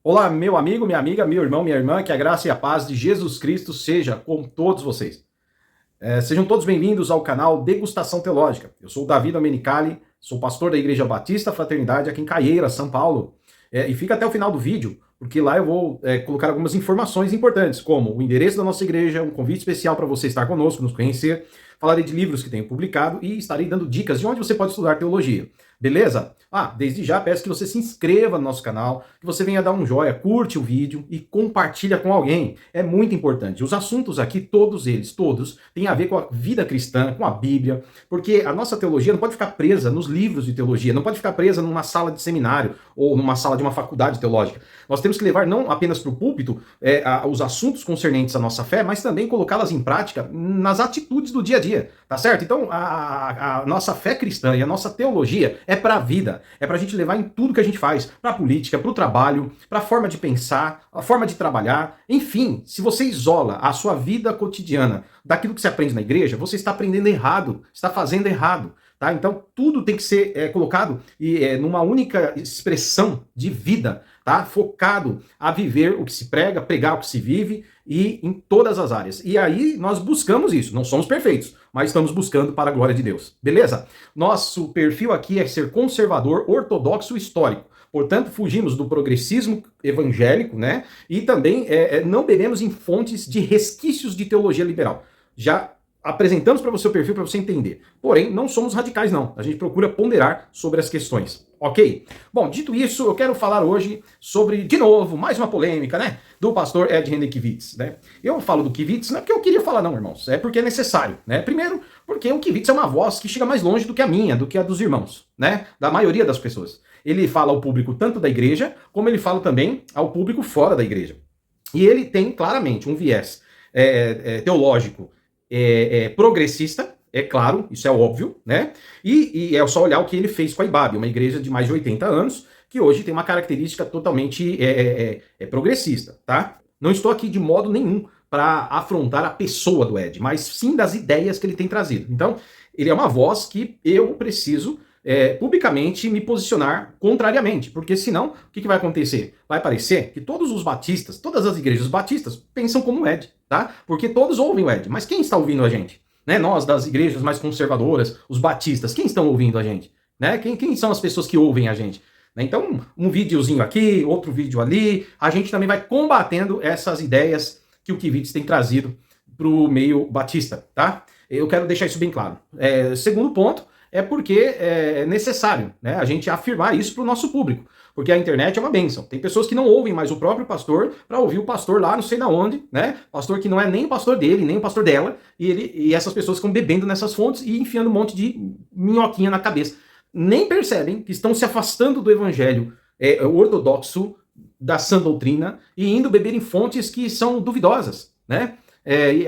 Olá, meu amigo, minha amiga, meu irmão, minha irmã, que a graça e a paz de Jesus Cristo seja com todos vocês. Sejam todos bem-vindos ao canal Degustação Teológica. Eu sou o Davi Domenicali, sou pastor da Igreja Batista Fraternidade aqui em Caieiras, São Paulo. E fica até o final do vídeo, porque lá eu vou colocar algumas informações importantes, como o endereço da nossa igreja, um convite especial para você estar conosco, nos conhecer, falarei de livros que tenho publicado e estarei dando dicas de onde você pode estudar teologia. Beleza? Desde já peço que você se inscreva no nosso canal, que você venha dar um joinha, curte o vídeo e compartilha com alguém. É muito importante. Os assuntos aqui, todos eles, todos, têm a ver com a vida cristã, com a Bíblia, porque a nossa teologia não pode ficar presa nos livros de teologia, não pode ficar presa numa sala de seminário ou numa sala de uma faculdade teológica. Nós temos que levar não apenas para o púlpito os assuntos concernentes à nossa fé, mas também colocá-las em prática nas atitudes do dia a dia, tá certo? Então, a nossa fé cristã e a nossa teologia é para a vida, é para a gente levar em tudo que a gente faz, para a política, para o trabalho, para a forma de pensar, a forma de trabalhar, enfim, se você isola a sua vida cotidiana daquilo que você aprende na igreja, você está aprendendo errado, está fazendo errado. Tá? Então, tudo tem que ser colocado numa única expressão de vida, tá? Focado a viver o que se prega, pregar o que se vive e em todas as áreas. E aí nós buscamos isso, não somos perfeitos, mas estamos buscando para a glória de Deus. Beleza? Nosso perfil aqui é ser conservador, ortodoxo, histórico. Portanto, fugimos do progressismo evangélico, né? E também não bebemos em fontes de resquícios de teologia liberal. Já apresentamos para você o perfil para você entender. Porém, não somos radicais, não. A gente procura ponderar sobre as questões. Ok? Bom, dito isso, eu quero falar hoje sobre, de novo, mais uma polêmica, né? Do pastor Ed René Kivitz, né? Eu falo do Kivitz não é porque eu queria falar, não, irmãos. É porque é necessário, né? Primeiro, porque o Kivitz é uma voz que chega mais longe do que a minha, do que a dos irmãos, né? Da maioria das pessoas. Ele fala ao público tanto da igreja, como ele fala também ao público fora da igreja. E ele tem claramente um viés teológico progressista, é claro, isso é óbvio, né? E é só olhar o que ele fez com a IBAB, uma igreja de mais de 80 anos, que hoje tem uma característica totalmente progressista, tá? Não estou aqui de modo nenhum para afrontar a pessoa do Ed, mas sim das ideias que ele tem trazido. Então, ele é uma voz que eu preciso publicamente me posicionar contrariamente, porque senão, o que vai acontecer? Vai parecer que todos os batistas, todas as igrejas batistas pensam como o Ed, tá? Porque todos ouvem o Ed, mas quem está ouvindo a gente? Né? Nós, das igrejas mais conservadoras, os batistas, quem estão ouvindo a gente? Né? Quem são as pessoas que ouvem a gente? Então, um videozinho aqui, outro vídeo ali, a gente também vai combatendo essas ideias que o Kivitz tem trazido para o meio batista, tá? Eu quero deixar isso bem claro. Segundo ponto, é porque é necessário, né, a gente afirmar isso para o nosso público, porque a internet é uma bênção. Tem pessoas que não ouvem mais o próprio pastor para ouvir o pastor lá não sei da onde, né, pastor que não é nem o pastor dele, nem o pastor dela, e essas pessoas ficam bebendo nessas fontes e enfiando um monte de minhoquinha na cabeça. Nem percebem que estão se afastando do evangelho ortodoxo, da sã doutrina, e indo beber em fontes que são duvidosas, né?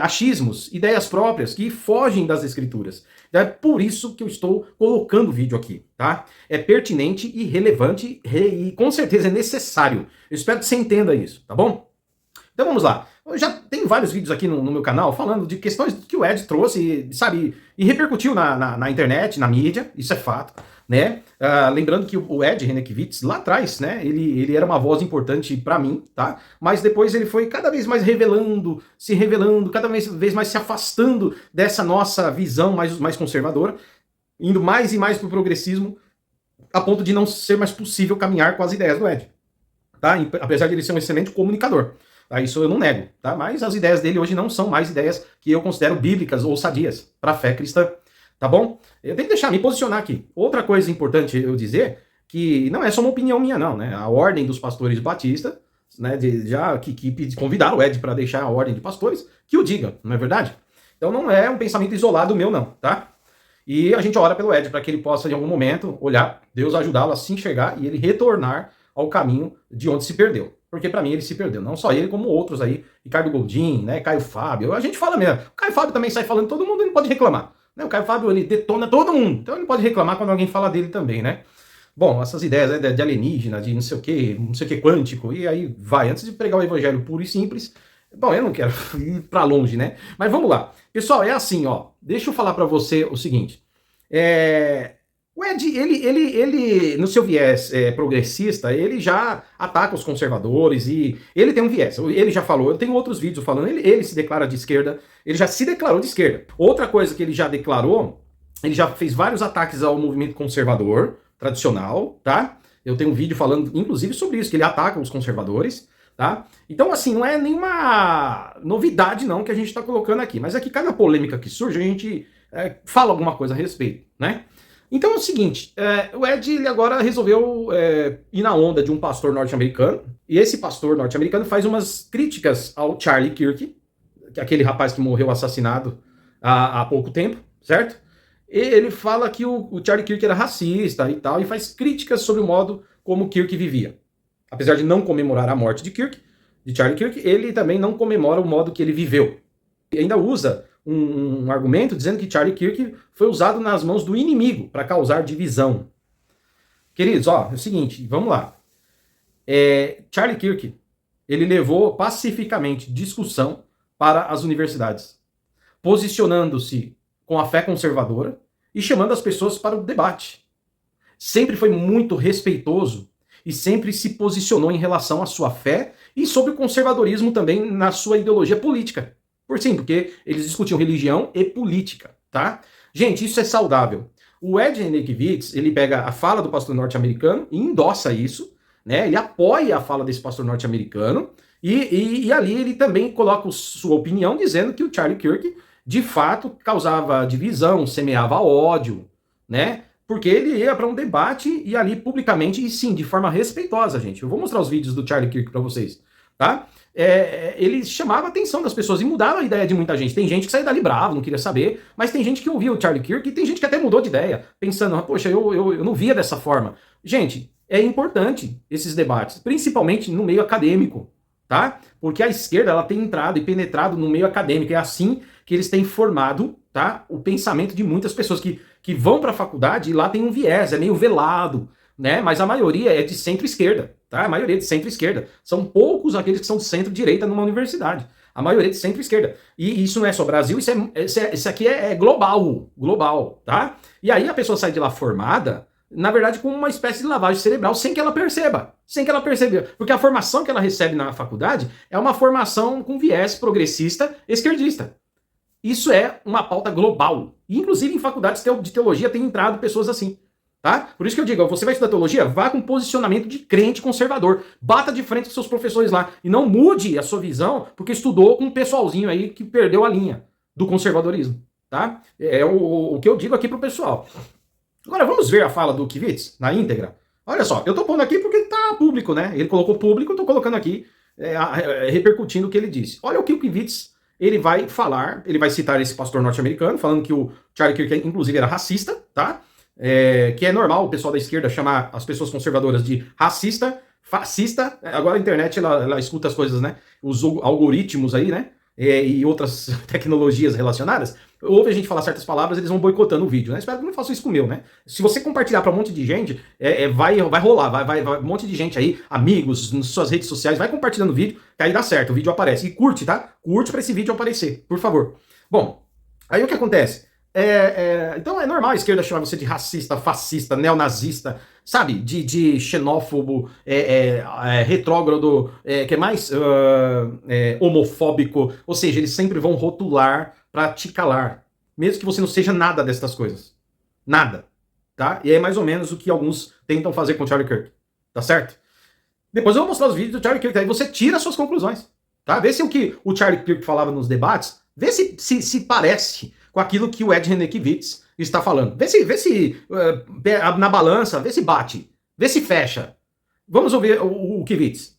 Achismos, ideias próprias que fogem das escrituras. É por isso que eu estou colocando o vídeo aqui, tá? É pertinente e relevante e com certeza é necessário. Eu espero que você entenda isso, tá bom? Então vamos lá. Eu já tenho vários vídeos aqui no meu canal falando de questões que o Ed trouxe, sabe, e repercutiu na internet, na mídia, isso é fato, né? Lembrando que o Ed René Kivitz, lá atrás, né, ele era uma voz importante para mim, tá? Mas depois ele foi cada vez mais se revelando, cada vez mais se afastando dessa nossa visão mais conservadora, indo mais e mais pro progressismo, a ponto de não ser mais possível caminhar com as ideias do Ed, tá? Apesar de ele ser um excelente comunicador. Isso eu não nego, tá? Mas as ideias dele hoje não são mais ideias que eu considero bíblicas ou sadias para a fé cristã, tá bom? Eu tenho que me posicionar aqui. Outra coisa importante eu dizer, que não é só uma opinião minha não, né? A ordem dos pastores batistas, né, que convidaram o Ed para deixar a ordem de pastores, que o diga, não é verdade? Então não é um pensamento isolado meu não, tá? E a gente ora pelo Ed para que ele possa, em algum momento, olhar, Deus ajudá-lo a se enxergar e ele retornar ao caminho de onde se perdeu. Porque para mim ele se perdeu. Não só ele, como outros aí. Ricardo Goldin, né, Caio Fábio. A gente fala mesmo. O Caio Fábio também sai falando todo mundo, ele não pode reclamar. Né? O Caio Fábio, ele detona todo mundo. Então ele não pode reclamar quando alguém fala dele também, né? Bom, essas ideias, né, de alienígena, de não sei o que quântico, e aí vai. Antes de pregar o evangelho puro e simples, bom, eu não quero ir para longe, né? Mas vamos lá. Pessoal, é assim, ó. Deixa eu falar para você o seguinte. O Ed, ele no seu viés progressista, ele já ataca os conservadores e ele tem um viés. Ele já falou, eu tenho outros vídeos falando, ele se declara de esquerda, ele já se declarou de esquerda. Outra coisa que ele já declarou, ele já fez vários ataques ao movimento conservador, tradicional, tá? Eu tenho um vídeo falando, inclusive, sobre isso, que ele ataca os conservadores, tá? Então, assim, não é nenhuma novidade, não, que a gente tá colocando aqui. Mas aqui, cada polêmica que surge, a gente fala alguma coisa a respeito, né? Então é o seguinte, o Ed ele agora resolveu ir na onda de um pastor norte-americano, e esse pastor norte-americano faz umas críticas ao Charlie Kirk, que é aquele rapaz que morreu assassinado há pouco tempo, certo? E ele fala que o Charlie Kirk era racista e tal, e faz críticas sobre o modo como Kirk vivia. Apesar de não comemorar a morte de Charlie Kirk, ele também não comemora o modo que ele viveu. E ainda usa um argumento dizendo que Charlie Kirk foi usado nas mãos do inimigo para causar divisão. Queridos, ó, é o seguinte, vamos lá. Charlie Kirk, ele levou pacificamente discussão para as universidades, posicionando-se com a fé conservadora e chamando as pessoas para o debate. Sempre foi muito respeitoso e sempre se posicionou em relação à sua fé e sobre o conservadorismo também na sua ideologia política. Porque eles discutiam religião e política, tá? Gente, isso é saudável. O Ed Renekiewicz, ele pega a fala do pastor norte-americano e endossa isso, né? Ele apoia a fala desse pastor norte-americano e ali ele também coloca sua opinião dizendo que o Charlie Kirk, de fato, causava divisão, semeava ódio, né? Porque ele ia para um debate e ali publicamente, e sim, de forma respeitosa, gente. Eu vou mostrar os vídeos do Charlie Kirk para vocês, tá? Ele chamava a atenção das pessoas e mudava a ideia de muita gente. Tem gente que saiu dali bravo, não queria saber, mas tem gente que ouvia o Charlie Kirk e tem gente que até mudou de ideia, pensando, poxa, eu não via dessa forma. Gente, é importante esses debates, principalmente no meio acadêmico, tá? Porque a esquerda, ela tem entrado e penetrado no meio acadêmico, é assim que eles têm formado, tá, o pensamento de muitas pessoas que vão para a faculdade e lá tem um viés, é meio velado, né? Mas a maioria é de centro-esquerda, tá? A maioria é de centro-esquerda. São poucos aqueles que são de centro-direita numa universidade. A maioria é de centro-esquerda. E isso não é só Brasil, isso aqui é global, tá? E aí a pessoa sai de lá formada, na verdade, com uma espécie de lavagem cerebral, sem que ela perceba. Porque a formação que ela recebe na faculdade é uma formação com viés progressista esquerdista. Isso é uma pauta global. E, inclusive, em faculdades de teologia tem entrado pessoas assim. Tá? Por isso que eu digo, você vai estudar teologia, vá com posicionamento de crente conservador. Bata de frente com seus professores lá. E não mude a sua visão porque estudou com um pessoalzinho aí que perdeu a linha do conservadorismo. Tá? É o que eu digo aqui pro pessoal. Agora vamos ver a fala do Kivitz na íntegra. Olha só, eu tô pondo aqui porque tá público, né? Ele colocou público, eu tô colocando aqui, repercutindo o que ele disse. Olha o que o Kivitz ele vai falar, ele vai citar esse pastor norte-americano, falando que o Charlie Kirk, inclusive, era racista, tá? Que é normal o pessoal da esquerda chamar as pessoas conservadoras de racista, fascista. Agora a internet, ela escuta as coisas, né? Os algoritmos aí, né? E outras tecnologias relacionadas. Ouve a gente falar certas palavras, eles vão boicotando o vídeo, né? Espero que não façam isso com o meu, né? Se você compartilhar para um monte de gente, vai rolar, vai um monte de gente aí, amigos, nas suas redes sociais, vai compartilhando o vídeo, que aí dá certo, o vídeo aparece. E curte, tá? Curte para esse vídeo aparecer, por favor. Bom, aí o que acontece? Então é normal a esquerda chamar você de racista, fascista, neonazista, sabe? De xenófobo, retrógrado, que é mais homofóbico. Ou seja, eles sempre vão rotular para te calar. Mesmo que você não seja nada dessas coisas. Nada. Tá? E é mais ou menos o que alguns tentam fazer com o Charlie Kirk. Tá certo? Depois eu vou mostrar os vídeos do Charlie Kirk. Aí você tira as suas conclusões. Tá? Vê se o que o Charlie Kirk falava nos debates, vê se parece com aquilo que o Ed Renekiewicz está falando. Vê se na balança, vê se bate, vê se fecha. Vamos ouvir o Kivitz.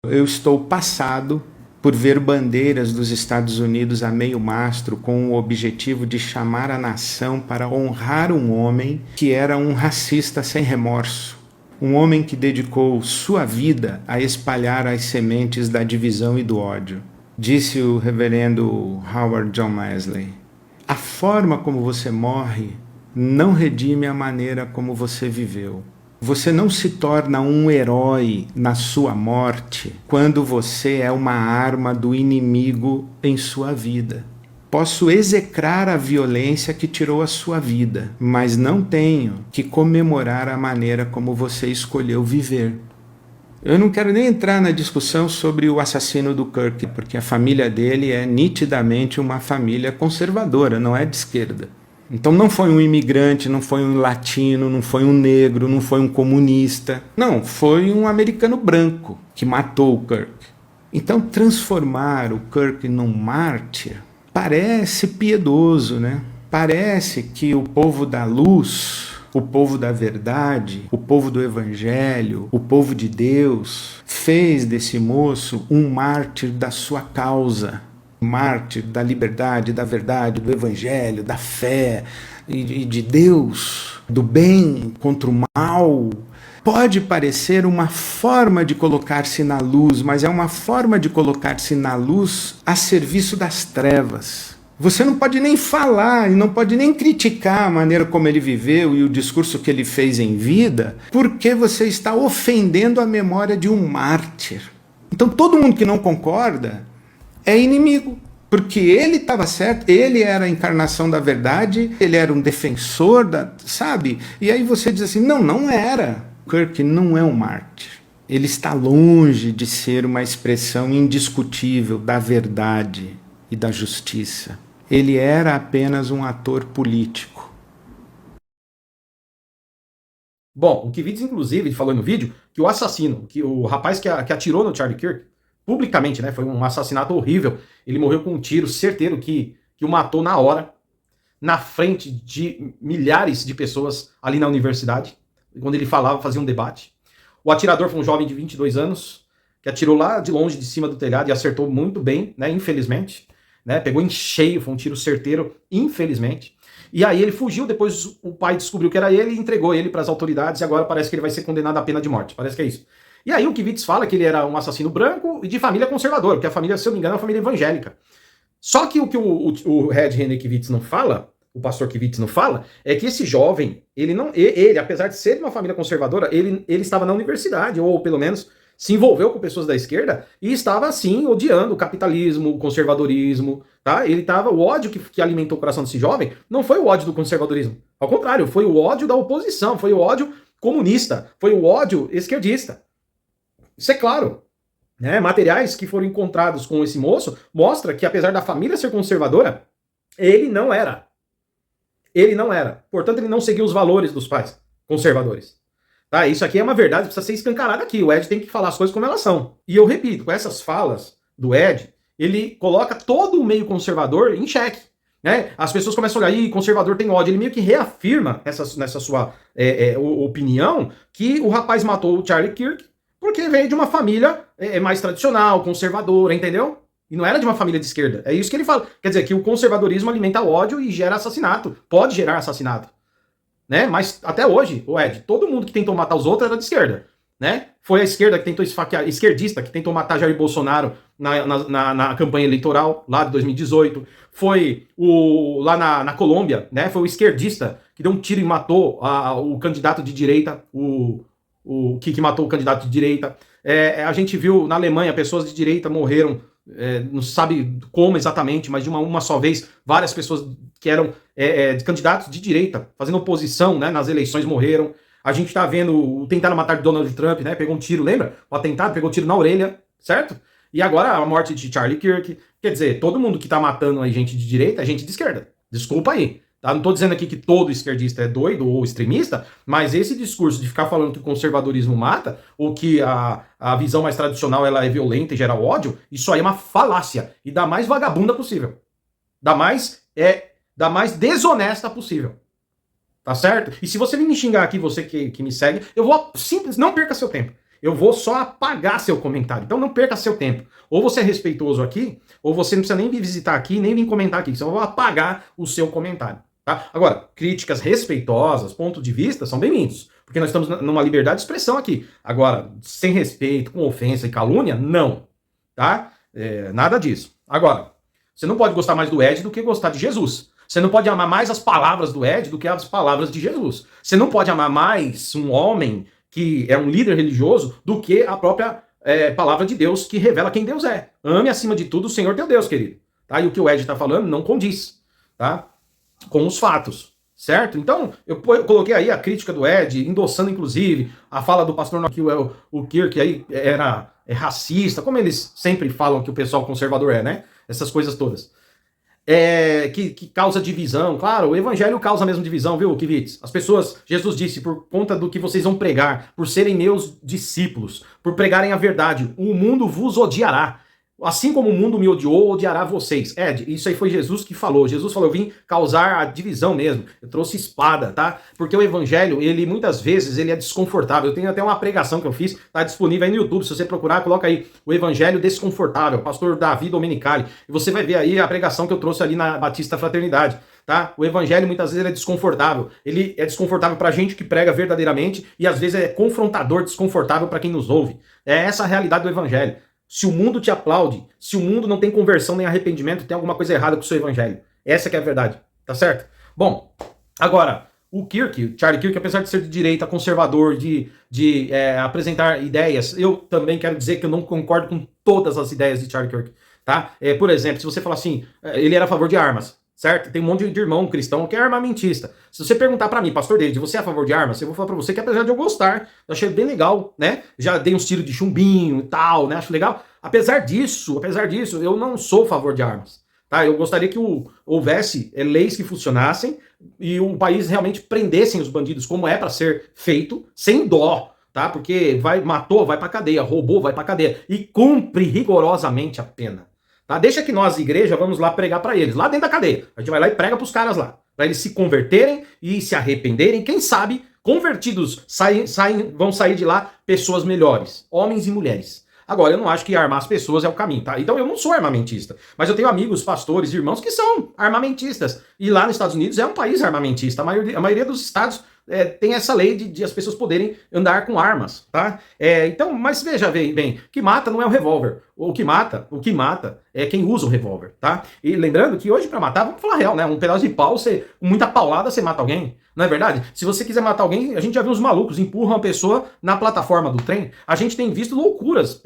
Eu estou passado por ver bandeiras dos Estados Unidos a meio mastro com o objetivo de chamar a nação para honrar um homem que era um racista sem remorso. Um homem que dedicou sua vida a espalhar as sementes da divisão e do ódio. Disse o reverendo Howard John Wesley. A forma como você morre não redime a maneira como você viveu. Você não se torna um herói na sua morte quando você é uma arma do inimigo em sua vida. Posso execrar a violência que tirou a sua vida, mas não tenho que comemorar a maneira como você escolheu viver. Eu não quero nem entrar na discussão sobre o assassino do Kirk, porque a família dele é nitidamente uma família conservadora, não é de esquerda. Então não foi um imigrante, não foi um latino, não foi um negro, não foi um comunista. Não, foi um americano branco que matou o Kirk. Então transformar o Kirk num mártir parece piedoso, né? Parece que o povo da luz, o povo da verdade, o povo do evangelho, o povo de Deus, fez desse moço um mártir da sua causa. Mártir da liberdade, da verdade, do evangelho, da fé e de Deus, do bem contra o mal. Pode parecer uma forma de colocar-se na luz, mas é uma forma de colocar-se na luz a serviço das trevas. Você não pode nem falar e não pode nem criticar a maneira como ele viveu e o discurso que ele fez em vida, porque você está ofendendo a memória de um mártir. Então todo mundo que não concorda é inimigo, porque ele estava certo, ele era a encarnação da verdade, ele era um defensor da, sabe? E aí você diz assim, não era. Kirk não é um mártir. Ele está longe de ser uma expressão indiscutível da verdade e da justiça. Ele era apenas um ator político. Bom, o Kivitz, inclusive, falou no vídeo que o assassino, que o rapaz que atirou no Charlie Kirk, publicamente, né, foi um assassinato horrível. Ele morreu com um tiro certeiro que o matou na hora, na frente de milhares de pessoas ali na universidade, quando ele falava, fazia um debate. O atirador foi um jovem de 22 anos, que atirou lá de longe, de cima do telhado, e acertou muito bem, né, infelizmente. Né, pegou em cheio, foi um tiro certeiro, infelizmente. E aí ele fugiu, depois o pai descobriu que era ele e entregou ele para as autoridades, e agora parece que ele vai ser condenado à pena de morte, parece que é isso. E aí o Kivitz fala que ele era um assassino branco e de família conservadora, porque a família, se eu não me engano, é uma família evangélica. Só que o que o Red Henry Kivitz não fala, o pastor Kivitz não fala, é que esse jovem, ele apesar de ser de uma família conservadora, ele estava na universidade, ou pelo menos se envolveu com pessoas da esquerda e estava, assim, odiando o capitalismo, o conservadorismo, tá? O ódio que alimentou o coração desse jovem não foi o ódio do conservadorismo. Ao contrário, foi o ódio da oposição, foi o ódio comunista, foi o ódio esquerdista. Isso é claro. Né? Materiais que foram encontrados com esse moço mostra que, apesar da família ser conservadora, ele não era. Ele não era. Portanto, ele não seguiu os valores dos pais conservadores. Tá? Isso aqui é uma verdade, precisa ser escancarado aqui. O Ed tem que falar as coisas como elas são. E eu repito, com essas falas do Ed, ele coloca todo o meio conservador em xeque. Né? As pessoas começam a olhar, conservador tem ódio. Ele meio que reafirma nessa sua opinião que o rapaz matou o Charlie Kirk porque veio de uma família mais tradicional, conservadora, entendeu? E não era de uma família de esquerda. É isso que ele fala. Quer dizer, que o conservadorismo alimenta ódio e gera assassinato. Pode gerar assassinato. Né? Mas até hoje, o Ed, todo mundo que tentou matar os outros era de esquerda. Né? Foi a esquerda que tentou esfaquear, esquerdista que tentou matar Jair Bolsonaro na campanha eleitoral, lá de 2018. Foi lá na Colômbia, né? Foi o esquerdista que deu um tiro e matou o candidato de direita, o que matou o candidato de direita. A gente viu na Alemanha pessoas de direita morreram, não se sabe como exatamente, mas de uma só vez, várias pessoas que eram de candidatos de direita, fazendo oposição, né, nas eleições, morreram. A gente tá vendo tentaram matar Donald Trump, né, pegou um tiro, lembra? O atentado, pegou um tiro na orelha, certo? E agora a morte de Charlie Kirk. Quer dizer, todo mundo que tá matando aí gente de direita é gente de esquerda. Desculpa aí. Tá? Não tô dizendo aqui que todo esquerdista é doido ou extremista, mas esse discurso de ficar falando que o conservadorismo mata, ou que a visão mais tradicional ela é violenta e gera ódio, isso aí é uma falácia. E da mais vagabunda possível. Da mais desonesta possível. Tá certo? E se você vir me xingar aqui, você que me segue, eu vou simples, não perca seu tempo. Eu vou só apagar seu comentário. Então não perca seu tempo. Ou você é respeitoso aqui, ou você não precisa nem vir visitar aqui, nem vir comentar aqui. Senão eu vou apagar o seu comentário. Tá? Agora, críticas respeitosas, pontos de vista, são bem-vindos. Porque nós estamos numa liberdade de expressão aqui. Agora, sem respeito, com ofensa e calúnia, não. Tá? Nada disso. Agora, você não pode gostar mais do Ed do que gostar de Jesus. Você não pode amar mais as palavras do Ed do que as palavras de Jesus. Você não pode amar mais um homem que é um líder religioso do que a própria palavra de Deus que revela quem Deus é. Ame acima de tudo o Senhor teu Deus, querido. tá? E o que o Ed está falando não condiz, tá? Com os fatos, certo? Então, eu coloquei aí a crítica do Ed, endossando inclusive a fala do pastor que o Kirk aí é racista, como eles sempre falam que o pessoal conservador é, né? Essas coisas todas. Que causa divisão. Claro, o evangelho causa a mesma divisão, viu, Kivitz? As pessoas, Jesus disse, por conta do que vocês vão pregar, por serem meus discípulos, por pregarem a verdade, o mundo vos odiará. Assim como o mundo me odiou, odiará vocês. Isso aí foi Jesus que falou. Jesus falou, eu vim causar a divisão mesmo. Eu trouxe espada, tá? Porque o evangelho, ele muitas vezes, ele é desconfortável. Eu tenho até uma pregação que eu fiz, tá disponível aí no YouTube. Se você procurar, coloca aí o evangelho desconfortável, pastor Davi Domenicali. E você vai ver aí a pregação que eu trouxe ali na Batista Fraternidade. Tá? O evangelho muitas vezes é desconfortável. Ele é desconfortável pra gente que prega verdadeiramente e às vezes é confrontador, desconfortável para quem nos ouve. É essa a realidade do evangelho. Se o mundo te aplaude, se o mundo não tem conversão nem arrependimento, tem alguma coisa errada com o seu evangelho. Essa que é a verdade, tá certo? Bom, agora, o Charlie Kirk, apesar de ser de direita, conservador, de apresentar ideias, eu também quero dizer que eu não concordo com todas as ideias de Charlie Kirk, tá? Por exemplo, se você falar assim, ele era a favor de armas, certo? Tem um monte de irmão cristão que é armamentista. Se você perguntar pra mim, pastor David, você é a favor de armas? Eu vou falar pra você que apesar de eu gostar, eu achei bem legal, né? Já dei uns tiros de chumbinho e tal, né? Acho legal. Apesar disso, eu não sou a favor de armas, tá? Eu gostaria que houvesse leis que funcionassem e o país realmente prendessem os bandidos como é pra ser feito, sem dó, tá? Porque matou, vai pra cadeia, roubou, vai pra cadeia e cumpre rigorosamente a pena. Tá? Deixa que nós, igreja, vamos lá pregar para eles, lá dentro da cadeia. A gente vai lá e prega pros caras lá, para eles se converterem e se arrependerem. Quem sabe, convertidos, vão sair de lá pessoas melhores, homens e mulheres. Agora, eu não acho que armar as pessoas é o caminho, tá? Então eu não sou armamentista, mas eu tenho amigos, pastores, irmãos que são armamentistas. E lá nos Estados Unidos é um país armamentista. A maioria dos estados tem essa lei de as pessoas poderem andar com armas, tá? Então, mas veja bem, o que mata não é o revólver. O que mata é quem usa o revólver, tá? E lembrando que hoje pra matar, vamos falar real, né? Um pedaço de pau, com muita paulada, você mata alguém. Não é verdade? Se você quiser matar alguém, a gente já viu uns malucos, empurram uma pessoa na plataforma do trem. A gente tem visto loucuras,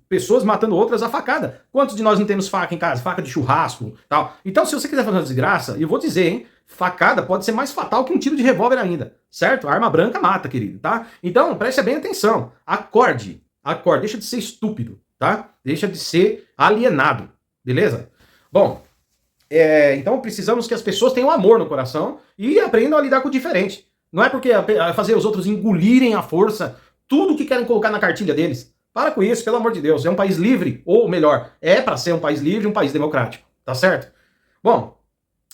pessoas matando outras a facada. Quantos de nós não temos faca em casa? Faca de churrasco, tal. Então, se você quiser fazer uma desgraça, eu vou dizer, hein? Facada pode ser mais fatal que um tiro de revólver ainda, certo? A arma branca mata, querido, tá? Então, preste bem atenção. Acorde, deixa de ser estúpido, tá? Deixa de ser alienado, beleza? Bom, então precisamos que as pessoas tenham amor no coração e aprendam a lidar com o diferente. Não é porque fazer os outros engolirem à força tudo que querem colocar na cartilha deles. Para com isso, pelo amor de Deus. É um país livre, ou melhor, é para ser um país livre, um país democrático, tá certo? Bom,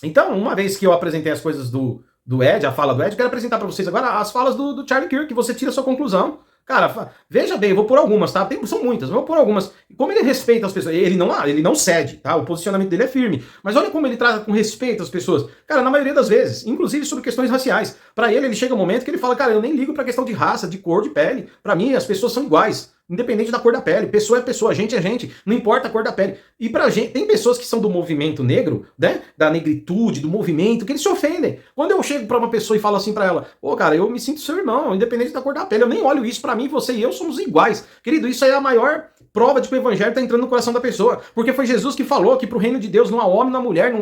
então, uma vez que eu apresentei as coisas do Ed, a fala do Ed, eu quero apresentar para vocês agora as falas do Charlie Kirk, que você tira a sua conclusão. Cara, veja bem, eu vou pôr algumas, tá? São muitas, eu vou pôr algumas. Como ele respeita as pessoas, ele não cede, tá? O posicionamento dele é firme. Mas olha como ele trata com respeito as pessoas. Cara, na maioria das vezes, inclusive sobre questões raciais. Pra ele chega um momento que ele fala, cara, eu nem ligo pra questão de raça, de cor, de pele. Pra mim, as pessoas são iguais. Independente da cor da pele, pessoa é pessoa, gente é gente, não importa a cor da pele. E pra gente, tem pessoas que são do movimento negro, né, da negritude, do movimento, que eles se ofendem. Quando eu chego pra uma pessoa e falo assim pra ela, cara, eu me sinto seu irmão, independente da cor da pele, eu nem olho isso, pra mim, você e eu somos iguais. Querido, isso aí é a maior prova de que o evangelho tá entrando no coração da pessoa, porque foi Jesus que falou que pro reino de Deus não há homem, não há mulher,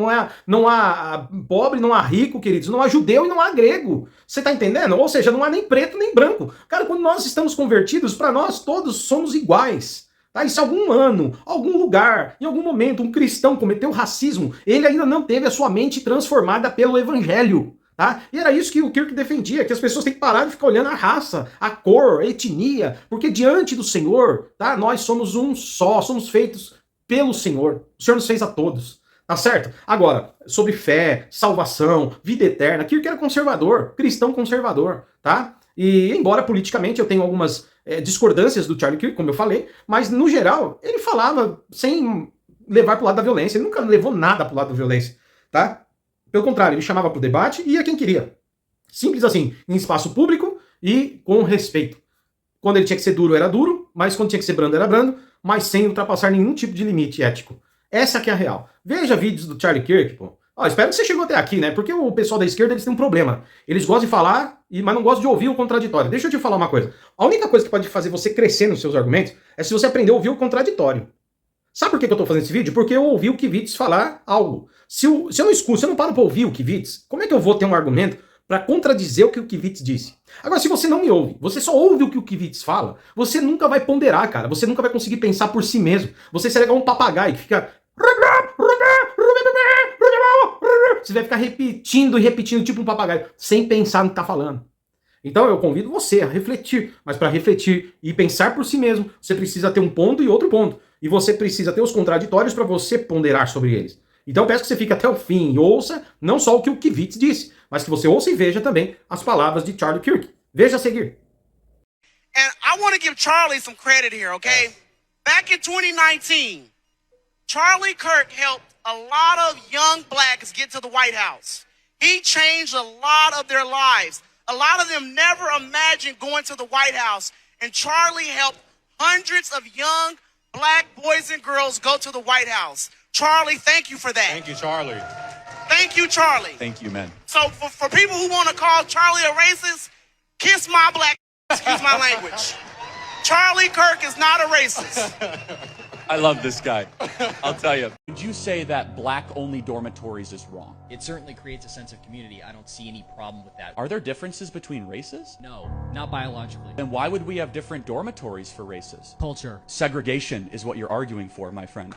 não há pobre, não há rico, queridos, não há judeu e não há grego. Você tá entendendo? Ou seja, não há nem preto nem branco. Cara, quando nós estamos convertidos, pra nós todos somos iguais. Tá? E se algum ano, algum lugar, em algum momento, um cristão cometeu racismo, ele ainda não teve a sua mente transformada pelo evangelho. Tá? E era isso que o Kirk defendia, que as pessoas têm que parar de ficar olhando a raça, a cor, a etnia, porque diante do Senhor, tá? Nós somos um só, somos feitos pelo Senhor. O Senhor nos fez a todos, tá certo? Agora, sobre fé, salvação, vida eterna, Kirk era conservador, cristão conservador, tá? E embora politicamente eu tenha algumas discordâncias do Charlie Kirk, como eu falei, mas no geral ele falava sem levar pro lado da violência, ele nunca levou nada pro lado da violência, tá? Pelo contrário, ele chamava pro debate e ia quem queria. Simples assim, em espaço público e com respeito. Quando ele tinha que ser duro, era duro, mas quando tinha que ser brando, era brando, mas sem ultrapassar nenhum tipo de limite ético. Essa que é a real. Veja vídeos do Charlie Kirk, pô. Espero que você chegou até aqui, né? Porque o pessoal da esquerda, eles têm um problema. Eles gostam de falar, mas não gostam de ouvir o contraditório. Deixa eu te falar uma coisa. A única coisa que pode fazer você crescer nos seus argumentos é se você aprender a ouvir o contraditório. Sabe por que eu tô fazendo esse vídeo? Porque eu ouvi o Kivitz falar algo. Se eu não escuto, se eu não paro pra ouvir o Kivitz, como é que eu vou ter um argumento para contradizer o que o Kivitz disse? Agora, se você não me ouve, você só ouve o que o Kivitz fala, você nunca vai ponderar, cara. Você nunca vai conseguir pensar por si mesmo. Você será igual um papagaio que fica... Você vai ficar repetindo e repetindo tipo um papagaio, sem pensar no que tá falando. Então eu convido você a refletir, mas para refletir e pensar por si mesmo, você precisa ter um ponto e outro ponto. E você precisa ter os contraditórios para você ponderar sobre eles. Então eu peço que você fique até o fim e ouça não só o que o Kivitz disse, mas que você ouça e veja também as palavras de Charlie Kirk. Veja a seguir. And I want to give Charlie some credit here, okay? Back in 2019, Charlie Kirk helped a lot of young blacks get to the White House. He changed a lot of their lives. A lot of them never imagined going to the White House, and Charlie helped hundreds of young black boys and girls go to the White House. Charlie, thank you for that. Thank you, Charlie. Thank you, Charlie. Thank you, man. So for people who want to call Charlie a racist, kiss my black, excuse my language. Charlie Kirk is not a racist. I love this guy. I'll tell you. Would you say that black-only dormitories is wrong? It certainly creates a sense of community. I don't see any problem with that. Are there differences between races? No, not biologically. Then why would we have different dormitories for races? Culture. Segregation is what you're arguing for, my friend.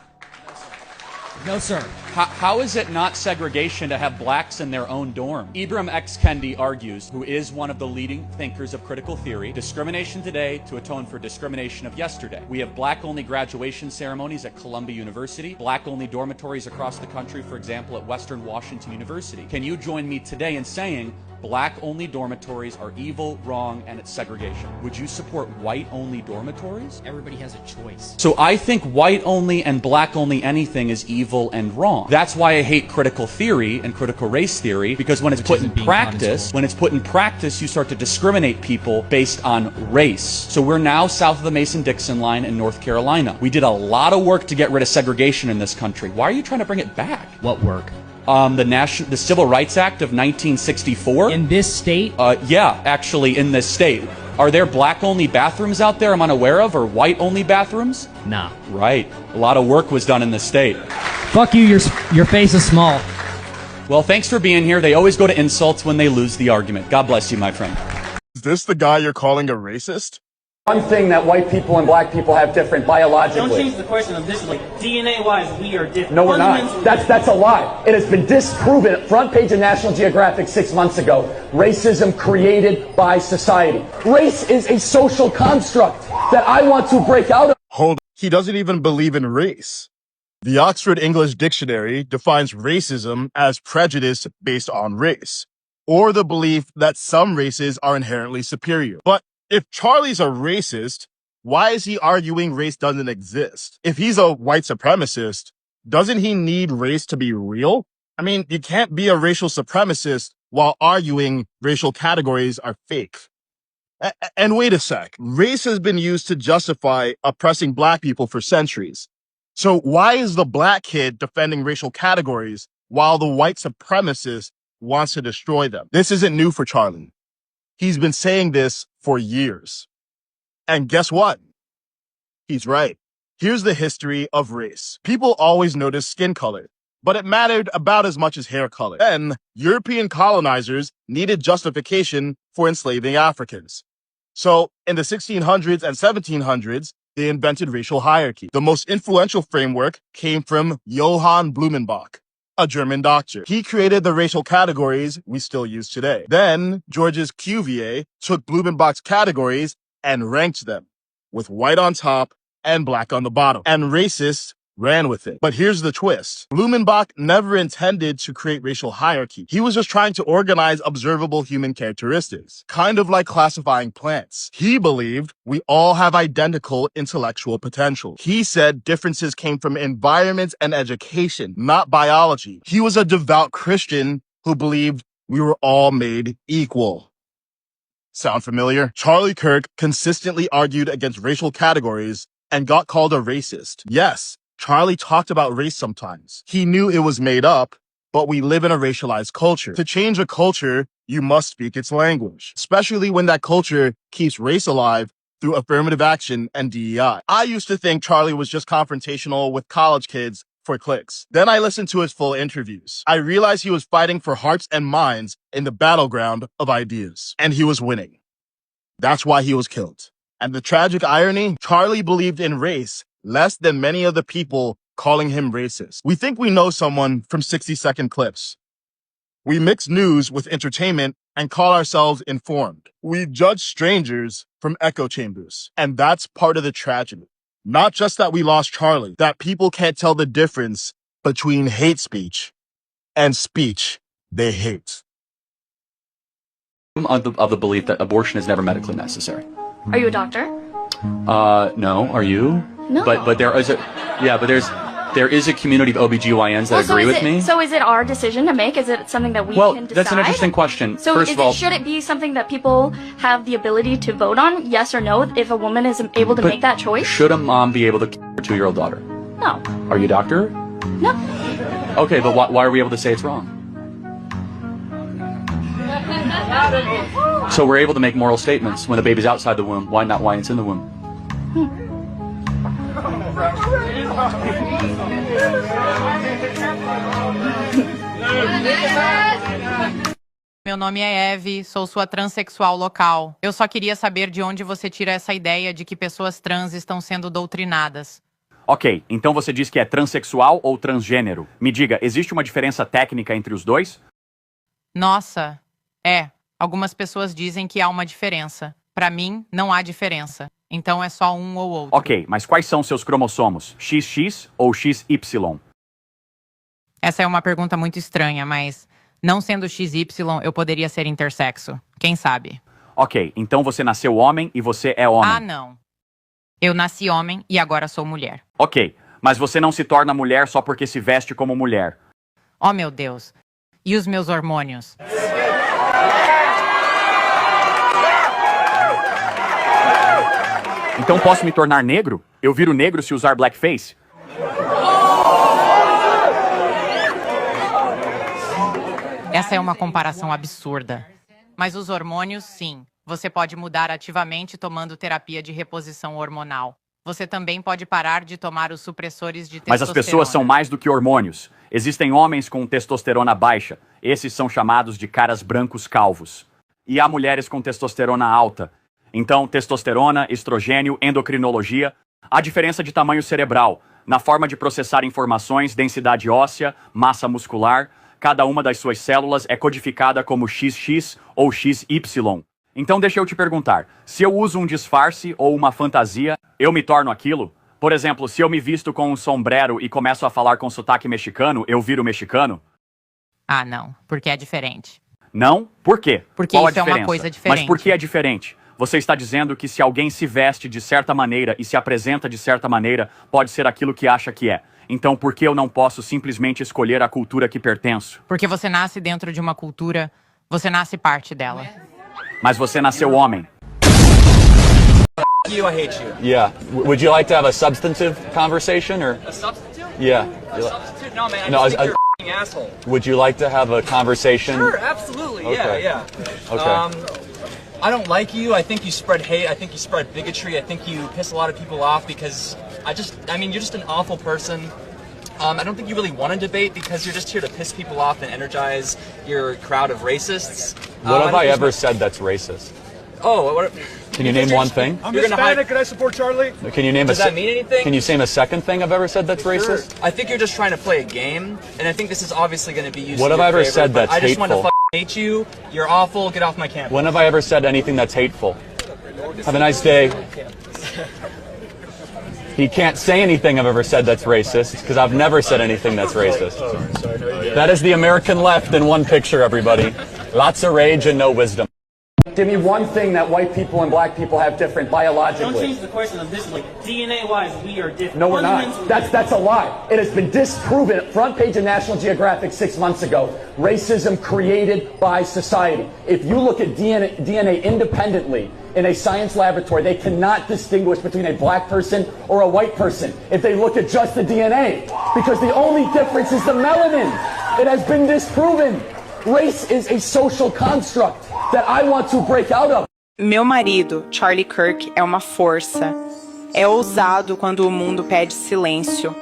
No, sir. How is it not segregation to have blacks in their own dorm? Ibram X. Kendi argues, who is one of the leading thinkers of critical theory, discrimination today to atone for discrimination of yesterday. We have black-only graduation ceremonies at Columbia University, black-only dormitories across the country, for example, at Western Washington University. Can you join me today in saying black-only dormitories are evil, wrong, and it's segregation? Would you support white-only dormitories? Everybody has a choice. So I think white-only and black-only anything is evil and wrong. That's why I hate critical theory and critical race theory, because when it's put in practice, you start to discriminate people based on race. So we're now south of the Mason-Dixon line in North Carolina. We did a lot of work to get rid of segregation in this country. Why are you trying to bring it back? What work? The Civil Rights Act of 1964. In this state? Yeah, actually in this state. Are there black-only bathrooms out there I'm unaware of, or white-only bathrooms? Nah. Right. A lot of work was done in this state. Fuck you, your face is small. Well, thanks for being here. They always go to insults when they lose the argument. God bless you, my friend. Is this the guy you're calling a racist? One thing that white people and black people have different biologically. Don't change the question of this. Like DNA-wise, we are different. No, we're not. That's a lie. It has been disproven. Front page of National Geographic 6 months ago. Racism created by society. Race is a social construct that I want to break out of. Hold on. He doesn't even believe in race. The Oxford English Dictionary defines racism as prejudice based on race, or the belief that some races are inherently superior. But if Charlie's a racist, why is he arguing race doesn't exist? If he's a white supremacist, doesn't he need race to be real? I mean, you can't be a racial supremacist while arguing racial categories are fake. And wait a sec, race has been used to justify oppressing black people for centuries. So why is the black kid defending racial categories while the white supremacist wants to destroy them? This isn't new for Charlie. He's been saying this for years. And guess what? He's right. Here's the history of race. People always noticed skin color, but it mattered about as much as hair color. Then, European colonizers needed justification for enslaving Africans. So, in the 1600s and 1700s, they invented racial hierarchy. The most influential framework came from Johann Blumenbach, a German doctor. He created the racial categories we still use today. Then, Georges Cuvier took Blumenbach's categories and ranked them, with white on top and black on the bottom. And racists ran with it. But here's the twist. Blumenbach never intended to create racial hierarchy. He was just trying to organize observable human characteristics, kind of like classifying plants. He believed we all have identical intellectual potential. He said differences came from environment and education, not biology. He was a devout Christian who believed we were all made equal. Sound familiar? Charlie Kirk consistently argued against racial categories and got called a racist. Yes, Charlie talked about race sometimes. He knew it was made up, but we live in a racialized culture. To change a culture, you must speak its language, especially when that culture keeps race alive through affirmative action and DEI. I used to think Charlie was just confrontational with college kids for clicks. Then I listened to his full interviews. I realized he was fighting for hearts and minds in the battleground of ideas, and he was winning. That's why he was killed. And the tragic irony, Charlie believed in race less than many of the people calling him racist. We think we know someone from 60-second clips. We mix news with entertainment and call ourselves informed. We judge strangers from echo chambers. And that's part of the tragedy. Not just that we lost Charlie, that people can't tell the difference between hate speech and speech they hate. Of the belief that abortion is never medically necessary. Are you a doctor? No. Are you? No. But there is there is a community of OBGYNs that agree with me. So is it our decision to make? Is it something that we can decide? That's an interesting question. So First of all, should it be something that people have the ability to vote on, yes or no, if a woman is able to make that choice? Should a mom be able to kill her 2-year-old daughter? No. Are you a doctor? No. Okay, but why are we able to say it's wrong? So we're able to make moral statements when the baby's outside the womb. Why not? Why it's in the womb? Meu nome é Eve, sou sua transexual local. Eu só queria saber de onde você tira essa ideia de que pessoas trans estão sendo doutrinadas. Ok, então você diz que é transexual ou transgênero. Me diga, existe uma diferença técnica entre os dois? Nossa, algumas pessoas dizem que há uma diferença. Para mim, não há diferença. Então é só um ou outro. Ok, mas quais são seus cromossomos? XX ou XY? Essa é uma pergunta muito estranha, mas não sendo XY, eu poderia ser intersexo. Quem sabe? Ok, então você nasceu homem e você é homem. Ah, não. Eu nasci homem e agora sou mulher. Ok, mas você não se torna mulher só porque se veste como mulher. Oh, meu Deus. E os meus hormônios? Então posso me tornar negro? Eu viro negro se usar blackface? Essa é uma comparação absurda. Mas os hormônios, sim. Você pode mudar ativamente tomando terapia de reposição hormonal. Você também pode parar de tomar os supressores de testosterona. Mas as pessoas são mais do que hormônios. Existem homens com testosterona baixa. Esses são chamados de caras brancos calvos. E há mulheres com testosterona alta. Então, testosterona, estrogênio, endocrinologia. Há diferença de tamanho cerebral, na forma de processar informações, densidade óssea, massa muscular. Cada uma das suas células é codificada como XX ou XY. Então deixa eu te perguntar, se eu uso um disfarce ou uma fantasia, eu me torno aquilo? Por exemplo, se eu me visto com um sombrero e começo a falar com sotaque mexicano, eu viro mexicano? Ah, não, porque é diferente. Não? Por quê? Porque Qual isso a é uma coisa diferente. Mas por que é diferente? Você está dizendo que se alguém se veste de certa maneira e se apresenta de certa maneira, pode ser aquilo que acha que é. Então por que eu não posso simplesmente escolher a cultura que pertenço? Porque você nasce dentro de uma cultura, você nasce parte dela. Mas você nasceu homem. You, I hate you. Yeah. Would you like to have a substantive conversation or? A substitute? Yeah. A substitute? No, man. I No, just think you're a f***ing asshole. Would you like to have a conversation? Sure, absolutely. Okay. Yeah. Okay. I don't like you. I think you spread hate. I think you spread bigotry. I think you piss a lot of people off because you're just an awful person. I don't think you really want to debate because you're just here to piss people off and energize your crowd of racists. What have I ever said that's racist? Oh, what? Can you name one thing? I'm Hispanic. Can I support Charlie? Can you name Does that mean anything? Can you name a second thing I've ever said that's racist? Sure. I think you're just trying to play a game, and I think this is obviously going to be used. What in have your I ever favor, said but that's I just want to hateful? hate you. You're awful. Get off my campus. When have I ever said anything that's hateful? Have a nice day. He can't say anything I've ever said that's racist, because I've never said anything that's racist. That is the American left in one picture, everybody. Lots of rage and no wisdom. Give me one thing that white people and black people have different biologically. Don't change the question of this. Like DNA-wise, we are different. No, we're not. That's a lie. It has been disproven. Front page of National Geographic 6 months ago. Racism created by society. If you look at DNA independently in a science laboratory, they cannot distinguish between a black person or a white person if they look at just the DNA, because the only difference is the melanin. It has been disproven. Race is a social construct that I want to break out of. Meu marido, Charlie Kirk, é uma força. É ousado quando o mundo pede silêncio.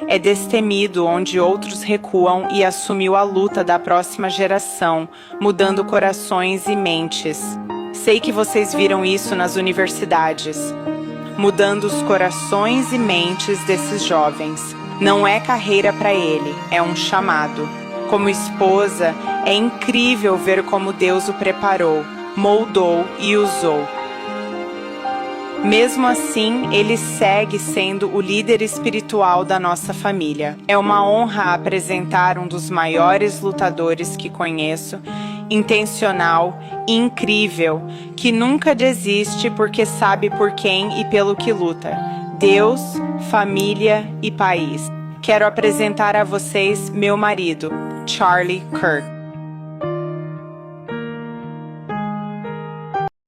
É destemido onde outros recuam e assumiu a luta da próxima geração, mudando corações e mentes. Sei que vocês viram isso nas universidades. Mudando os corações e mentes desses jovens. Não é carreira para ele, é um chamado. Como esposa, é incrível ver como Deus o preparou, moldou e usou. Mesmo assim, ele segue sendo o líder espiritual da nossa família. É uma honra apresentar um dos maiores lutadores que conheço, intencional, incrível, que nunca desiste porque sabe por quem e pelo que luta. Deus, família e país. Quero apresentar a vocês meu marido, Charlie Kirk.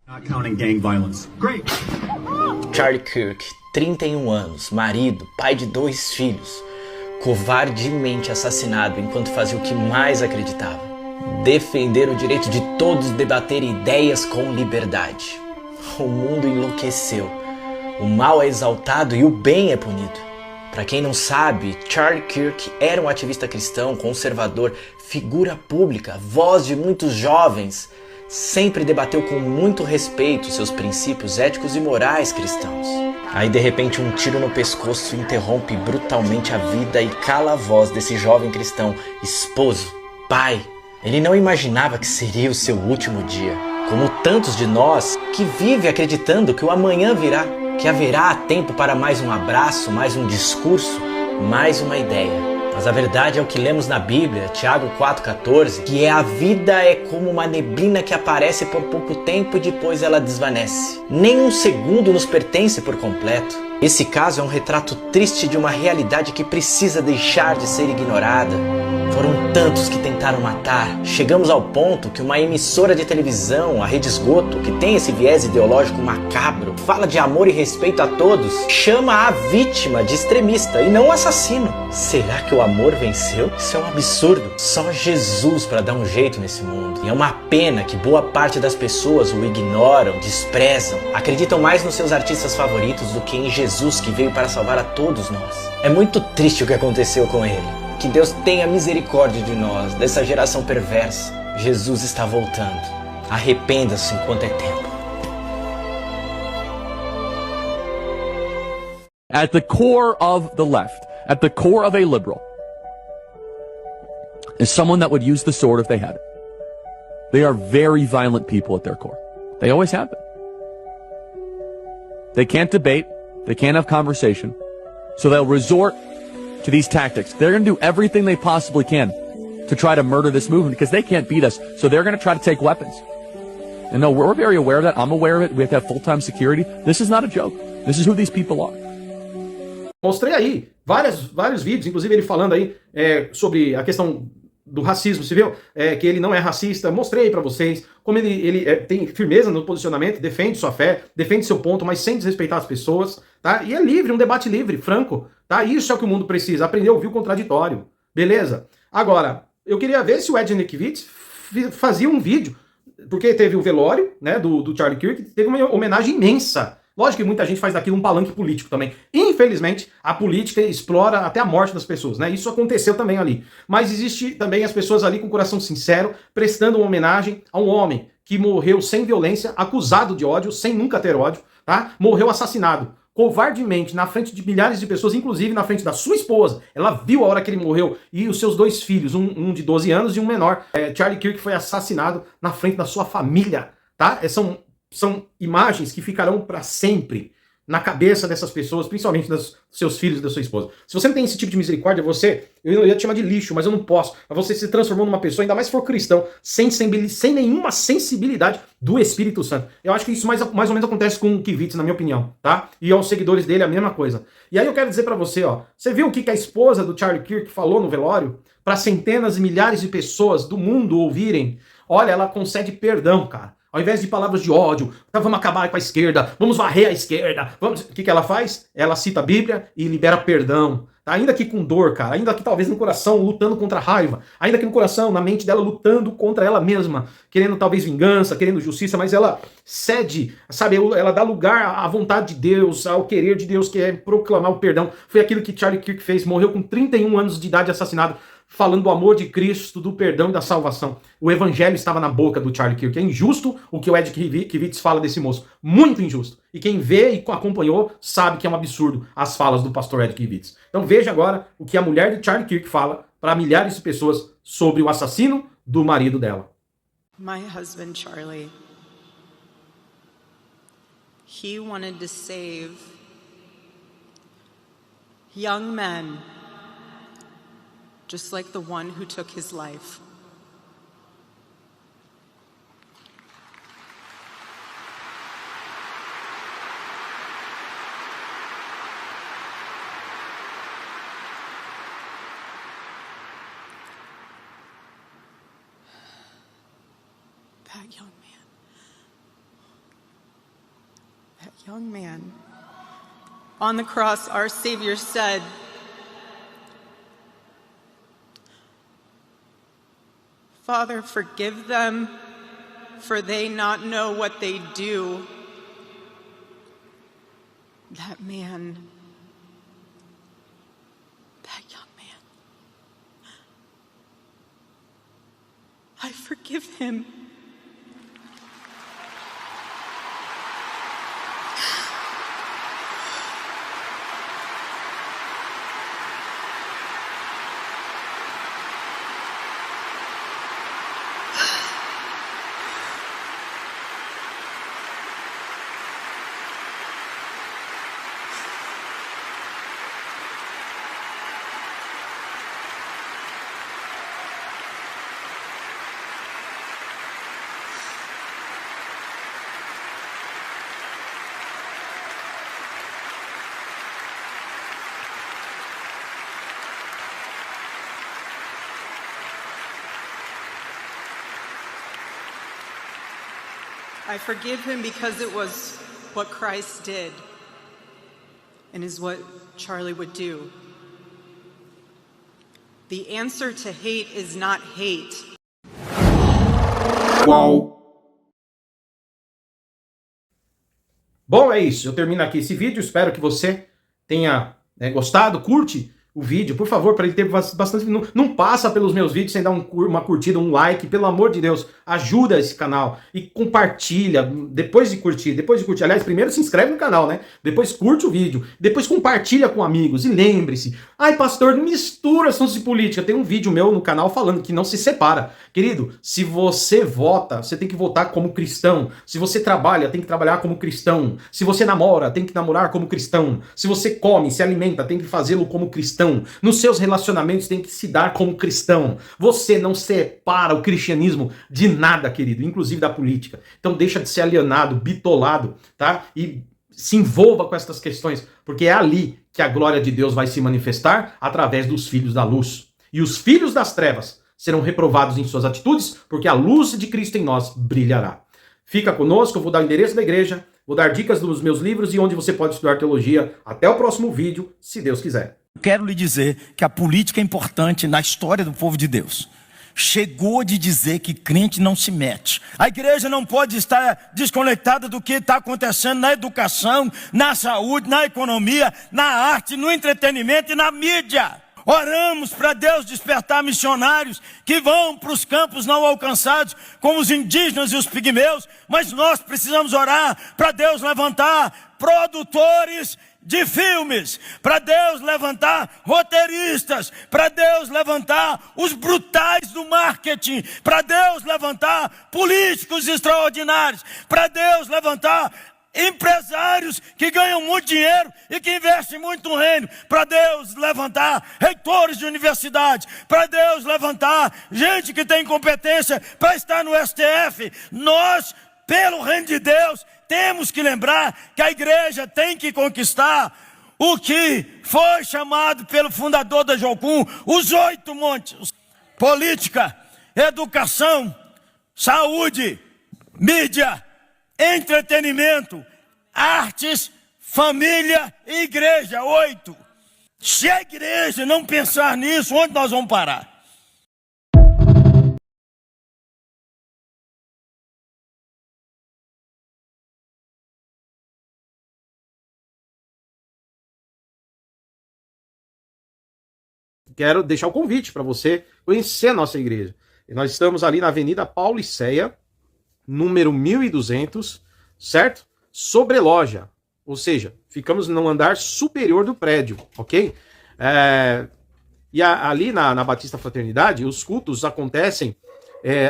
Not counting gang violence. Great. Charlie Kirk, 31 anos, marido, pai de 2 filhos, covardemente assassinado enquanto fazia o que mais acreditava: defender o direito de todos debater ideias com liberdade. O mundo enlouqueceu, o mal é exaltado e o bem é punido. Para quem não sabe, Charlie Kirk era um ativista cristão, conservador, figura pública, voz de muitos jovens. Sempre debateu com muito respeito seus princípios éticos e morais cristãos. Aí de repente um tiro no pescoço interrompe brutalmente a vida e cala a voz desse jovem cristão, esposo, pai. Ele não imaginava que seria o seu último dia, como tantos de nós que vive acreditando que o amanhã virá, que haverá tempo para mais um abraço, mais um discurso, mais uma ideia. Mas a verdade é o que lemos na Bíblia, Tiago 4,14, que a vida é como uma neblina que aparece por pouco tempo e depois ela desvanece. Nem um segundo nos pertence por completo. Esse caso é um retrato triste de uma realidade que precisa deixar de ser ignorada. Foram tantos que tentaram matar. Chegamos ao ponto que uma emissora de televisão, a Rede Esgoto, que tem esse viés ideológico macabro, fala de amor e respeito a todos, chama a vítima de extremista e não assassino. Será que o amor venceu? Isso é um absurdo. Só Jesus para dar um jeito nesse mundo. E é uma pena que boa parte das pessoas o ignoram, desprezam, acreditam mais nos seus artistas favoritos do que em Jesus, que veio para salvar a todos nós. É muito triste o que aconteceu com ele. Que Deus tenha misericórdia de nós, dessa geração perversa. Jesus está voltando. Arrependa-se enquanto é tempo. At the core of the left, at the core of a liberal, is someone that would use the sword if they had it. They are very violent people at their core. They always have been. They can't debate. They can't have conversation. So they'll resort to these tactics. They're going to do everything they possibly can to try to murder this movement because they can't beat us. So they're going to try to take weapons. And no, we're very aware of that. I'm aware of it. We have to have full-time security. This is not a joke. This is who these people are. Mostrei aí vários vídeos, inclusive ele falando aí sobre a questão do racismo, você viu? Que ele não é racista. Mostrei pra vocês como ele tem firmeza no posicionamento, defende sua fé, defende seu ponto, mas sem desrespeitar as pessoas, tá? E é livre, um debate livre, franco, tá? Isso é o que o mundo precisa, aprender a ouvir o contraditório, beleza? Agora, eu queria ver se o Ed Nikiewicz fazia um vídeo, porque teve o velório, né, do Charlie Kirk, teve uma homenagem imensa. Lógico que muita gente faz daquilo um palanque político também. Infelizmente, a política explora até a morte das pessoas, né? Isso aconteceu também ali. Mas existe também as pessoas ali com o coração sincero, prestando uma homenagem a um homem que morreu sem violência, acusado de ódio, sem nunca ter ódio, tá? Morreu assassinado, covardemente, na frente de milhares de pessoas, inclusive na frente da sua esposa. Ela viu a hora que ele morreu e os seus 2 filhos, um de 12 anos e um menor. Charlie Kirk foi assassinado na frente da sua família, tá? São imagens que ficarão para sempre na cabeça dessas pessoas, principalmente dos seus filhos e da sua esposa. Se você não tem esse tipo de misericórdia, eu ia te chamar de lixo, mas eu não posso. Mas você se transformou numa pessoa, ainda mais se for cristão, sem nenhuma sensibilidade do Espírito Santo. Eu acho que isso mais ou menos acontece com o Kivitz, na minha opinião, tá? E aos seguidores dele a mesma coisa. E aí eu quero dizer para você, ó, você viu o que a esposa do Charlie Kirk falou no velório? Para centenas e milhares de pessoas do mundo ouvirem. Olha, ela concede perdão, cara. Ao invés de palavras de ódio, então vamos acabar com a esquerda, vamos varrer a esquerda, vamos... O que ela faz? Ela cita a Bíblia e libera perdão. Tá? Ainda que com dor, cara, ainda que talvez no coração lutando contra a raiva, ainda que no coração, na mente dela lutando contra ela mesma, querendo talvez vingança, querendo justiça, mas ela cede, sabe, ela dá lugar à vontade de Deus, ao querer de Deus, que é proclamar o perdão. Foi aquilo que Charlie Kirk fez, morreu com 31 anos de idade assassinado, falando do amor de Cristo, do perdão e da salvação. O evangelho estava na boca do Charlie Kirk. É injusto o que o Ed Kivitz fala desse moço. Muito injusto. E quem vê e acompanhou sabe que é um absurdo as falas do pastor Ed Kivitz. Então veja agora o que a mulher de Charlie Kirk fala para milhares de pessoas sobre o assassino do marido dela. My husband, Charlie, he wanted to save young men just like the one who took his life. That young man, on the cross, our Savior said, Father, forgive them, for they not know what they do. That man, that young man, I forgive him. I forgive him because it was what Christ did and is what Charlie would do. The answer to hate is not hate. Uau! Bom, é isso. Eu termino aqui esse vídeo. Espero que você tenha gostado. Curte o vídeo, por favor, para ele ter bastante... Não passa pelos meus vídeos sem dar uma curtida, um like, pelo amor de Deus. Ajuda esse canal e compartilha depois de curtir. Aliás, primeiro se inscreve no canal, né? Depois curte o vídeo, depois compartilha com amigos. E lembre-se, ai pastor, não mistura assuntos de política. Tem um vídeo meu no canal falando que não se separa. Querido, se você vota, você tem que votar como cristão. Se você trabalha, tem que trabalhar como cristão. Se você namora, tem que namorar como cristão. Se você come, se alimenta, tem que fazê-lo como cristão. Nos seus relacionamentos tem que se dar como cristão. Você não separa o cristianismo de nada, querido, inclusive da política. Então deixa de ser alienado, bitolado, tá? E se envolva com essas questões, porque é ali que a glória de Deus vai se manifestar através dos filhos da luz. E os filhos das trevas serão reprovados em suas atitudes, porque a luz de Cristo em nós brilhará. Fica conosco, eu vou dar o endereço da igreja, vou dar dicas dos meus livros e onde você pode estudar teologia. Até o próximo vídeo, se Deus quiser. Quero lhe dizer que a política é importante na história do povo de Deus. Chegou de dizer que crente não se mete. A igreja não pode estar desconectada do que está acontecendo na educação, na saúde, na economia, na arte, no entretenimento e na mídia. Oramos para Deus despertar missionários que vão para os campos não alcançados, como os indígenas e os pigmeus, mas nós precisamos orar para Deus levantar produtores de filmes, para Deus levantar roteiristas, para Deus levantar os brutais do marketing, para Deus levantar políticos extraordinários, para Deus levantar empresários que ganham muito dinheiro e que investem muito no reino, para Deus levantar reitores de universidades, para Deus levantar gente que tem competência para estar no STF. Nós, pelo reino de Deus, temos que lembrar que a igreja tem que conquistar o que foi chamado pelo fundador da Jocum, os 8 montes: política, educação, saúde, mídia, entretenimento, artes, família e igreja. 8. Se a igreja não pensar nisso, onde nós vamos parar? Quero deixar o convite para você conhecer a nossa igreja. Nós estamos ali na Avenida Pauliceia, número 1200, certo? Sobreloja, ou seja, ficamos no andar superior do prédio, ok? Ali na Batista Fraternidade, os cultos acontecem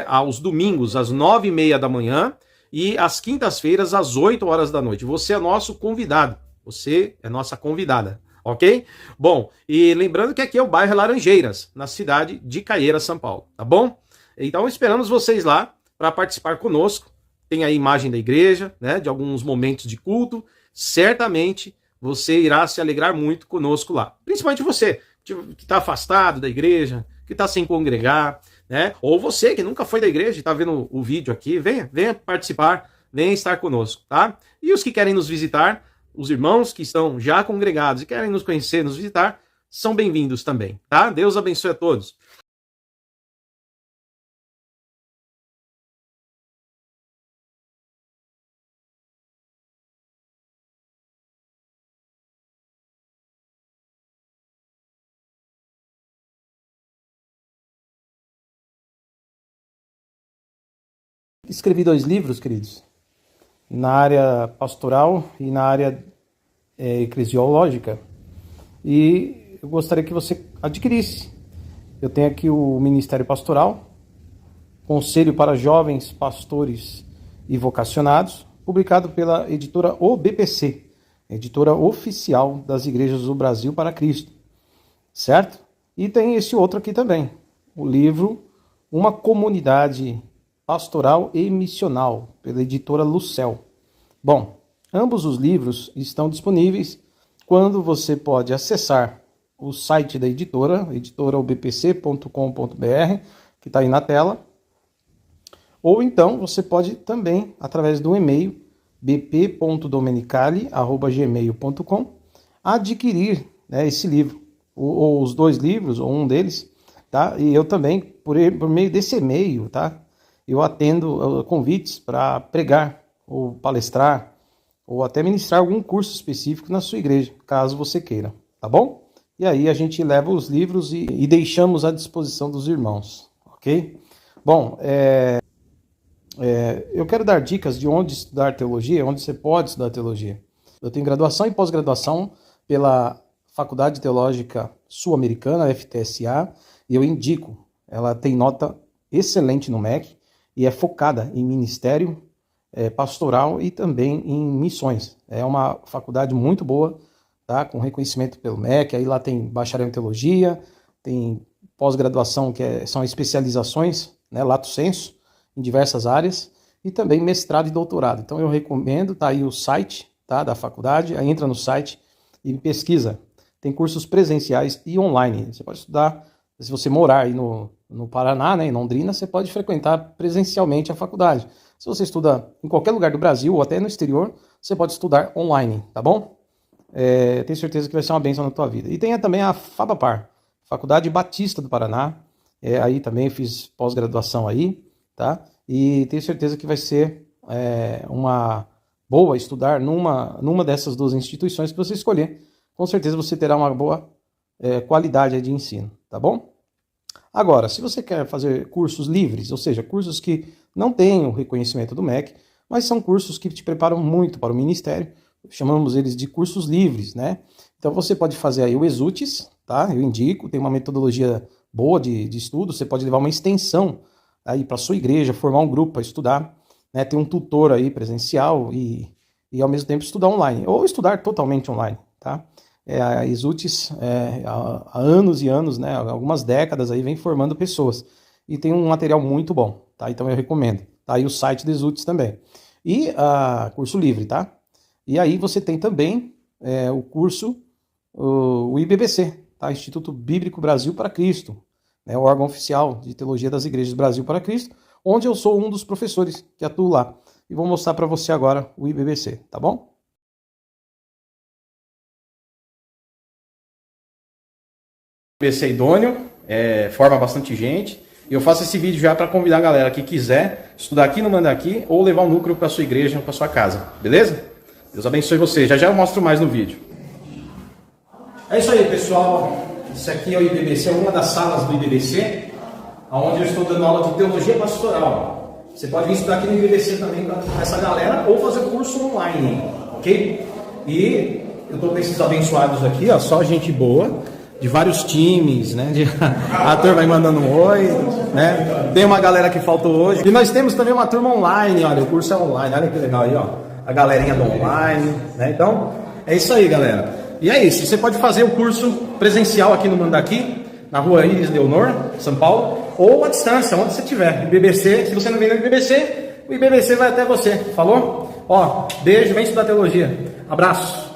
aos domingos, às 9h30 da manhã e às quintas-feiras, às 8 horas da noite. Você é nosso convidado, você é nossa convidada. Ok? Bom, e lembrando que aqui é o bairro Laranjeiras, na cidade de Caieiras, São Paulo, tá bom? Então esperamos vocês lá para participar conosco. Tem a imagem da igreja, né, de alguns momentos de culto. Certamente você irá se alegrar muito conosco lá. Principalmente você, que está afastado da igreja, que está sem congregar, né? Ou você que nunca foi da igreja e está vendo o vídeo aqui, venha participar, venha estar conosco, tá? E os que querem nos visitar, os irmãos que estão já congregados e querem nos conhecer, nos visitar, são bem-vindos também, tá? Deus abençoe a todos. Escrevi 2 livros, queridos, na área pastoral e na área eclesiológica, e eu gostaria que você adquirisse. Eu tenho aqui o Ministério Pastoral, Conselho para Jovens Pastores e Vocacionados, publicado pela editora OBPC, editora oficial das Igrejas do Brasil para Cristo, certo? E tem esse outro aqui também, o livro Uma Comunidade Pastoral e Missional, pela editora Lucel. Bom, ambos os livros estão disponíveis quando você pode acessar o site da editora, editoraobpc.com.br, que está aí na tela, ou então você pode também, através do e-mail bp.domenicali@gmail.com, adquirir, né, esse livro, ou os 2 livros, ou um deles, tá? E eu também, por meio desse e-mail, tá? Eu atendo convites para pregar, ou palestrar, ou até ministrar algum curso específico na sua igreja, caso você queira, tá bom? E aí a gente leva os livros e deixamos à disposição dos irmãos, ok? Bom, eu quero dar dicas de onde estudar teologia, onde você pode estudar teologia. Eu tenho graduação e pós-graduação pela Faculdade Teológica Sul-Americana, FTSA, e eu indico, ela tem nota excelente no MEC, e é focada em ministério pastoral e também em missões. É uma faculdade muito boa, tá? Com reconhecimento pelo MEC. Aí lá tem bacharel em teologia, tem pós-graduação que são especializações, né, lato sensu, em diversas áreas, e também mestrado e doutorado. Então eu recomendo, tá aí o site, tá, da faculdade, aí entra no site e pesquisa. Tem cursos presenciais e online. Você pode estudar, se você morar aí no Paraná, né, em Londrina, você pode frequentar presencialmente a faculdade. Se você estuda em qualquer lugar do Brasil ou até no exterior, você pode estudar online, tá bom? Tenho certeza que vai ser uma bênção na tua vida. E tem também a FABAPAR, Faculdade Batista do Paraná. Aí também fiz pós-graduação aí, tá? E tenho certeza que vai ser uma boa estudar numa dessas 2 instituições que você escolher. Com certeza você terá uma boa qualidade de ensino, tá bom? Agora, se você quer fazer cursos livres, ou seja, cursos que não têm o reconhecimento do MEC, mas são cursos que te preparam muito para o ministério, chamamos eles de cursos livres, né? Então você pode fazer aí o ESUTES, tá? Eu indico, tem uma metodologia boa de estudo, você pode levar uma extensão aí para sua igreja, formar um grupo para estudar, né? Tem um tutor aí presencial e ao mesmo tempo estudar online, ou estudar totalmente online, tá? A ESUTES, há anos e anos, né, algumas décadas aí, vem formando pessoas. E tem um material muito bom, tá? Então eu recomendo. Tá aí o site da ESUTES também. E curso livre, tá? E aí você tem também o curso, o IBBC, tá? Instituto Bíblico Brasil para Cristo, né? O órgão oficial de teologia das igrejas Brasil para Cristo, onde eu sou um dos professores que atuo lá. E vou mostrar para você agora o IBBC, tá bom? IBBC idôneo, forma bastante gente. E eu faço esse vídeo já para convidar a galera que quiser estudar aqui no Mandaki ou levar um núcleo para sua igreja, para sua casa, beleza? Deus abençoe você. Já já eu mostro mais no vídeo. É isso aí, pessoal. Isso aqui é o IBBC, é uma das salas do IBBC, onde eu estou dando aula de teologia pastoral. Você pode vir estudar aqui no IBBC também com essa galera ou fazer o curso online, ok? E eu estou com esses abençoados aqui, ó, só gente boa, de vários times, né? A turma vai mandando um oi, né? Tem uma galera que faltou hoje. E nós temos também uma turma online, olha, o curso é online, olha que legal aí, ó. A galerinha do online, né? Então, é isso aí, galera. E é isso, você pode fazer o curso presencial aqui no Mandaki, na rua Iris Leonor, São Paulo, ou à distância, onde você estiver. IBBC, se você não vem no IBBC, o IBBC vai até você, falou? Ó, beijo, vem estudar teologia. Abraço.